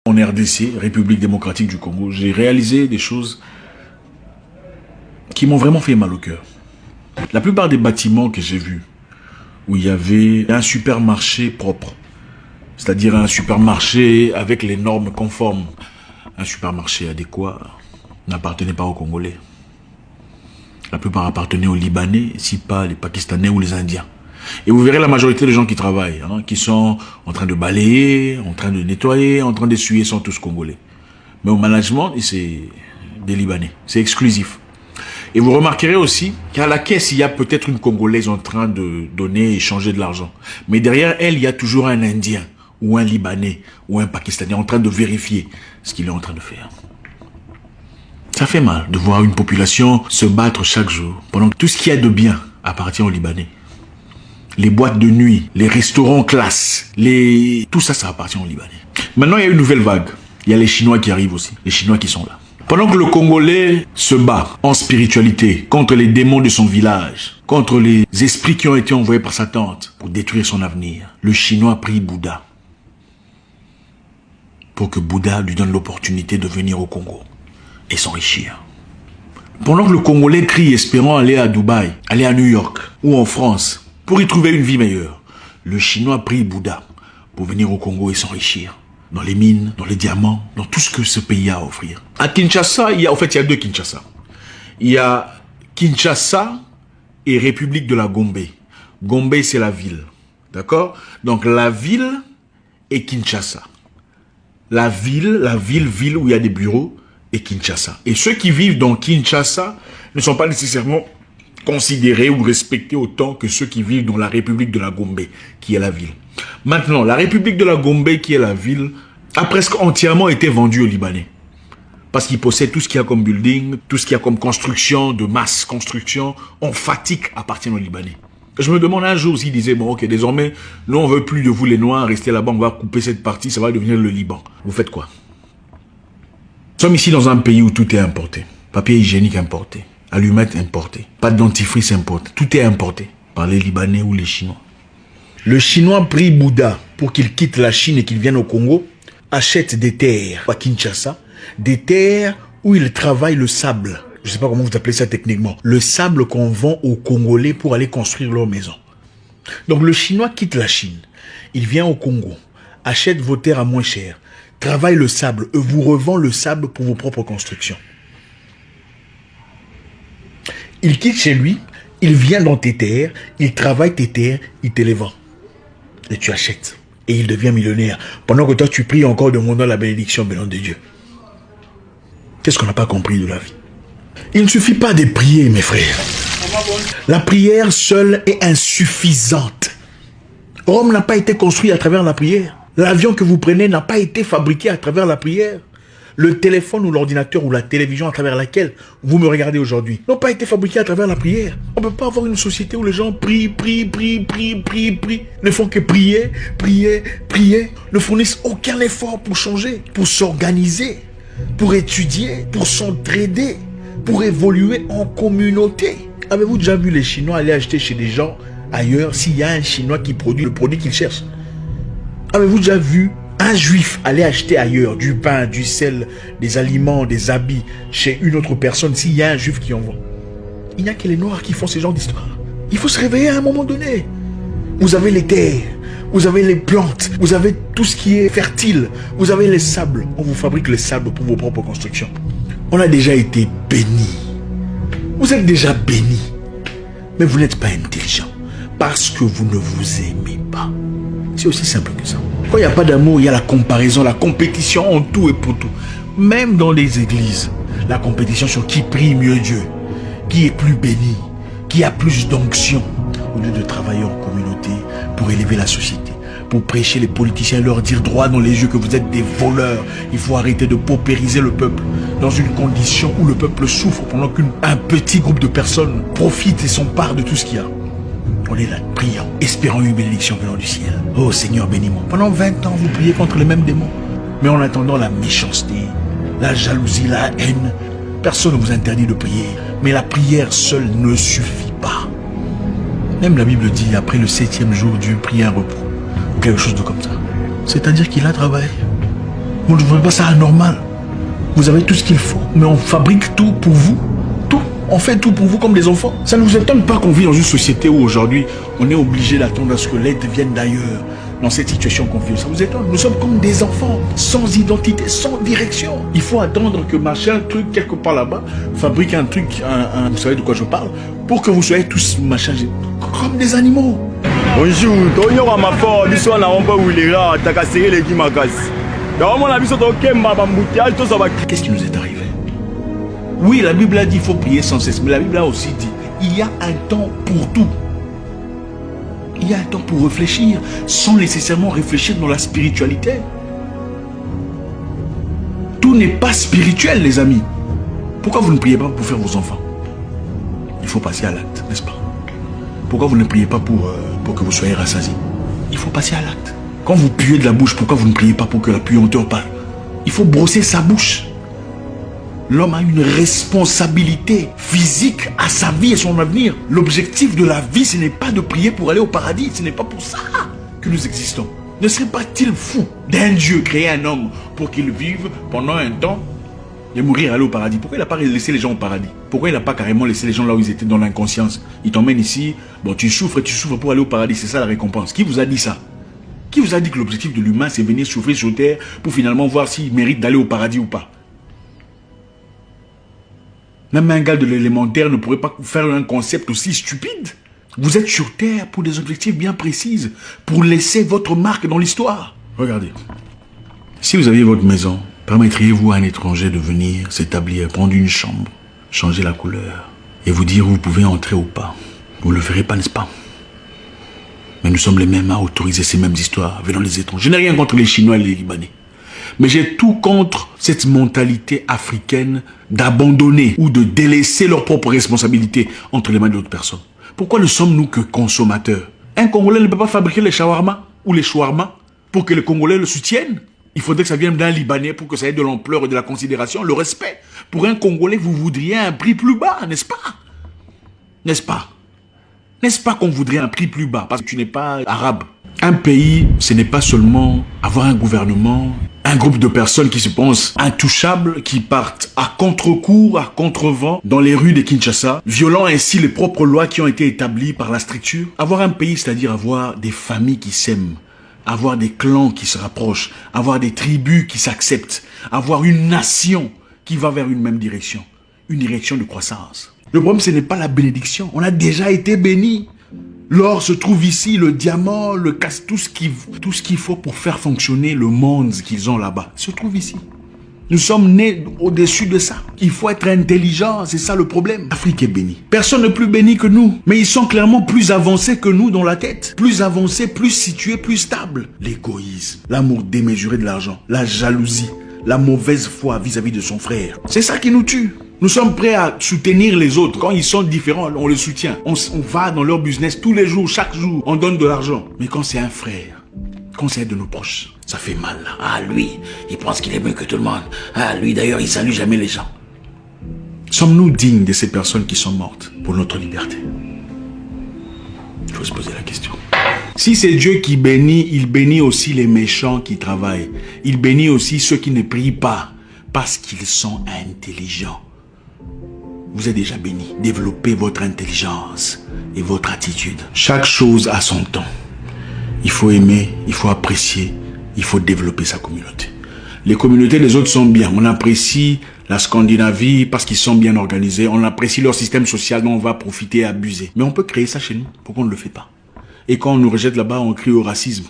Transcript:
En RDC, République démocratique du Congo, j'ai réalisé des choses qui m'ont vraiment fait mal au cœur. La plupart des bâtiments que j'ai vus, où il y avait un supermarché propre, c'est-à-dire un supermarché avec les normes conformes, un supermarché adéquat, n'appartenait pas aux Congolais. La plupart appartenaient aux Libanais, si pas les Pakistanais ou les Indiens. Et vous verrez la majorité des gens qui travaillent, qui sont en train de balayer, en train de nettoyer, en train d'essuyer, sont tous Congolais. Mais au management, c'est des Libanais. C'est exclusif. Et vous remarquerez aussi qu'à la caisse, il y a peut-être une Congolaise en train de donner et échanger de l'argent. Mais derrière elle, il y a toujours un Indien, ou un Libanais, ou un Pakistanais en train de vérifier ce qu'il est en train de faire. Ça fait mal de voir une population se battre chaque jour, pendant que tout ce qu'il y a de bien appartient aux Libanais. Les boîtes de nuit, les restaurants classe, tout ça, ça appartient aux Libanais. Maintenant, il y a une nouvelle vague. Il y a les Chinois qui arrivent aussi. Les Chinois qui sont là. Pendant que le Congolais se bat en spiritualité contre les démons de son village, contre les esprits qui ont été envoyés par sa tante pour détruire son avenir, le Chinois prie Bouddha pour que Bouddha lui donne l'opportunité de venir au Congo et s'enrichir. Pendant que le Congolais crie espérant aller à Dubaï, aller à New York ou en France pour y trouver une vie meilleure, le Chinois prie Bouddha pour venir au Congo et s'enrichir. Dans les mines, dans les diamants, dans tout ce que ce pays a à offrir. À Kinshasa, il y a deux Kinshasa. Il y a Kinshasa et République de la Gombe. Gombe, c'est la ville. D'accord? Donc la ville est Kinshasa. La ville où il y a des bureaux est Kinshasa. Et ceux qui vivent dans Kinshasa ne sont pas nécessairement considérés ou respectés autant que ceux qui vivent dans la République de la Gombe, qui est la ville. Maintenant, la République de la Gombe, qui est la ville, a presque entièrement été vendue aux Libanais. Parce qu'ils possèdent tout ce qu'il y a comme building, tout ce qu'il y a comme construction, de masse construction, emphatique, appartient aux Libanais. Je me demande un jour s'ils disaient, bon ok, désormais, nous on veut plus de vous les Noirs, restez là-bas, on va couper cette partie, ça va devenir le Liban. Vous faites quoi? Nous sommes ici dans un pays où tout est importé. Papier hygiénique importé, allumettes importées, pâte dentifrice importée, tout est importé par les Libanais ou les Chinois. Le Chinois prie Bouddha pour qu'il quitte la Chine et qu'il vienne au Congo, achète des terres à Kinshasa, des terres où il travaille le sable. Je ne sais pas comment vous appelez ça techniquement. Le sable qu'on vend aux Congolais pour aller construire leur maison. Donc le Chinois quitte la Chine, il vient au Congo, achète vos terres à moins cher, travaille le sable et vous revend le sable pour vos propres constructions. Il quitte chez lui, il vient dans tes terres, il travaille tes terres, il te les vend. Et tu achètes. Et il devient millionnaire. Pendant que toi, tu pries encore demandant la bénédiction venant de Dieu. Qu'est-ce qu'on n'a pas compris de la vie? Il ne suffit pas de prier, mes frères. La prière seule est insuffisante. Rome n'a pas été construit à travers la prière. L'avion que vous prenez n'a pas été fabriqué à travers la prière. Le téléphone ou l'ordinateur ou la télévision à travers laquelle vous me regardez aujourd'hui n'ont pas été fabriqués à travers la prière. On ne peut pas avoir une société où les gens prient, ne font que prier, ne fournissent aucun effort pour changer, pour s'organiser, pour étudier, pour s'entraider, pour évoluer en communauté. Avez-vous déjà vu les Chinois aller acheter chez des gens ailleurs s'il y a un Chinois qui produit le produit qu'ils cherchent? Avez-vous déjà vu un Juif aller acheter ailleurs du pain, du sel, des aliments, des habits chez une autre personne s'il y a un Juif qui en vend? Il n'y a que les Noirs qui font ce genre d'histoire. Il faut se réveiller à un moment donné. Vous avez les terres, vous avez les plantes, vous avez tout ce qui est fertile, vous avez les sables. On vous fabrique les sables pour vos propres constructions. On a déjà été bénis. Vous êtes déjà bénis. Mais vous n'êtes pas intelligent parce que vous ne vous aimez pas. C'est aussi simple que ça. Quand il n'y a pas d'amour, il y a la comparaison, la compétition en tout et pour tout. Même dans les églises, la compétition sur qui prie mieux Dieu, qui est plus béni, qui a plus d'onction, au lieu de travailler en communauté pour élever la société, pour prêcher les politiciens et leur dire droit dans les yeux que vous êtes des voleurs. Il faut arrêter de paupériser le peuple dans une condition où le peuple souffre pendant qu'un petit groupe de personnes profite et s'empare de tout ce qu'il y a. On est là, priant, espérant une bénédiction venant du ciel. Oh Seigneur, bénis-moi. Pendant 20 ans, vous priez contre les mêmes démons. Mais en attendant la méchanceté, la jalousie, la haine, personne ne vous interdit de prier. Mais la prière seule ne suffit pas. Même la Bible dit, après le 7e jour, Dieu prit un repos. Ou quelque chose de comme ça. C'est-à-dire qu'il a travaillé. Vous ne trouvez pas ça anormal? Vous avez tout ce qu'il faut, mais on fabrique tout pour vous. Tout. On fait tout pour vous comme des enfants. Ça ne vous étonne pas qu'on vit dans une société où aujourd'hui, on est obligé d'attendre à ce que l'aide vienne d'ailleurs. Dans cette situation qu'on vit, ça vous étonne? Nous sommes comme des enfants, sans identité, sans direction. Il faut attendre que machin, truc, quelque part là-bas, fabrique un truc, vous savez de quoi je parle, pour que vous soyez tous machin, comme des animaux. Bonjour, qu'est-ce qui nous est arrivé? Oui, la Bible a dit qu'il faut prier sans cesse, mais la Bible a aussi dit il y a un temps pour tout. Il y a un temps pour réfléchir, sans nécessairement réfléchir dans la spiritualité. Tout n'est pas spirituel, les amis. Pourquoi vous ne priez pas pour faire vos enfants? Il faut passer à l'acte, n'est-ce pas? Pourquoi vous ne priez pas pour que vous soyez rassasiés? Il faut passer à l'acte. Quand vous puez de la bouche, pourquoi vous ne priez pas pour que la puanteur parle? Il faut brosser sa bouche. L'homme a une responsabilité physique à sa vie et son avenir. L'objectif de la vie, ce n'est pas de prier pour aller au paradis. Ce n'est pas pour ça que nous existons. Ne serait pas-il fou d'un Dieu créer un homme pour qu'il vive pendant un temps et mourir, aller au paradis? Pourquoi il n'a pas laissé les gens au paradis? Pourquoi il n'a pas carrément laissé les gens là où ils étaient dans l'inconscience? Il t'emmène ici, bon tu souffres pour aller au paradis. C'est ça la récompense. Qui vous a dit ça? Qui vous a dit que l'objectif de l'humain, c'est venir souffrir sur terre pour finalement voir s'il mérite d'aller au paradis ou pas? Même un gars de l'élémentaire ne pourrait pas faire un concept aussi stupide. Vous êtes sur terre pour des objectifs bien précis, pour laisser votre marque dans l'histoire. Regardez, si vous aviez votre maison, permettriez-vous à un étranger de venir s'établir, prendre une chambre, changer la couleur et vous dire où vous pouvez entrer ou pas? Vous ne le ferez pas, n'est-ce pas? Mais nous sommes les mêmes à autoriser ces mêmes histoires venant des étrangers. Je n'ai rien contre les Chinois et les Libanais. Mais j'ai tout contre cette mentalité africaine d'abandonner ou de délaisser leurs propres responsabilités entre les mains d'autres personnes. Pourquoi ne sommes-nous que consommateurs? Un Congolais ne peut pas fabriquer les shawarma ou les shawarma pour que les Congolais le soutiennent. Il faudrait que ça vienne d'un Libanais pour que ça ait de l'ampleur et de la considération, le respect. Pour un Congolais, vous voudriez un prix plus bas, n'est-ce pas? N'est-ce pas? N'est-ce pas qu'on voudrait un prix plus bas parce que tu n'es pas arabe? Un pays, ce n'est pas seulement avoir un gouvernement, un groupe de personnes qui se pensent intouchables, qui partent à contre-cours, à contre-vent dans les rues de Kinshasa, violant ainsi les propres lois qui ont été établies par la structure. Avoir un pays, c'est-à-dire avoir des familles qui s'aiment, avoir des clans qui se rapprochent, avoir des tribus qui s'acceptent, avoir une nation qui va vers une même direction, une direction de croissance. Le problème, ce n'est pas la bénédiction. On a déjà été bénis. L'or se trouve ici, le diamant, le casse, tout ce qu'il faut pour faire fonctionner le monde qu'ils ont là-bas se trouve ici. Nous sommes nés au-dessus de ça. Il faut être intelligent, c'est ça le problème. L'Afrique est bénie. Personne n'est plus béni que nous. Mais ils sont clairement plus avancés que nous dans la tête. Plus avancés, plus situés, plus stables. L'égoïsme, l'amour démesuré de l'argent, la jalousie, la mauvaise foi vis-à-vis de son frère. C'est ça qui nous tue. Nous sommes prêts à soutenir les autres. Quand ils sont différents, on les soutient. On va dans leur business tous les jours, chaque jour. On donne de l'argent. Mais quand c'est un frère, quand c'est de nos proches, ça fait mal. Ah, lui, il pense qu'il est mieux que tout le monde. Ah, lui, d'ailleurs, il salue jamais les gens. Sommes-nous dignes de ces personnes qui sont mortes pour notre liberté? Il faut se poser la question. Si c'est Dieu qui bénit, il bénit aussi les méchants qui travaillent. Il bénit aussi ceux qui ne prient pas parce qu'ils sont intelligents. Vous êtes déjà béni. Développez votre intelligence et votre attitude. Chaque chose a son temps. Il faut aimer, il faut apprécier, il faut développer sa communauté. Les communautés des autres sont bien. On apprécie la Scandinavie parce qu'ils sont bien organisés. On apprécie leur système social dont on va profiter et abuser. Mais on peut créer ça chez nous. Pourquoi on ne le fait pas? Et quand on nous rejette là-bas, on crie au racisme.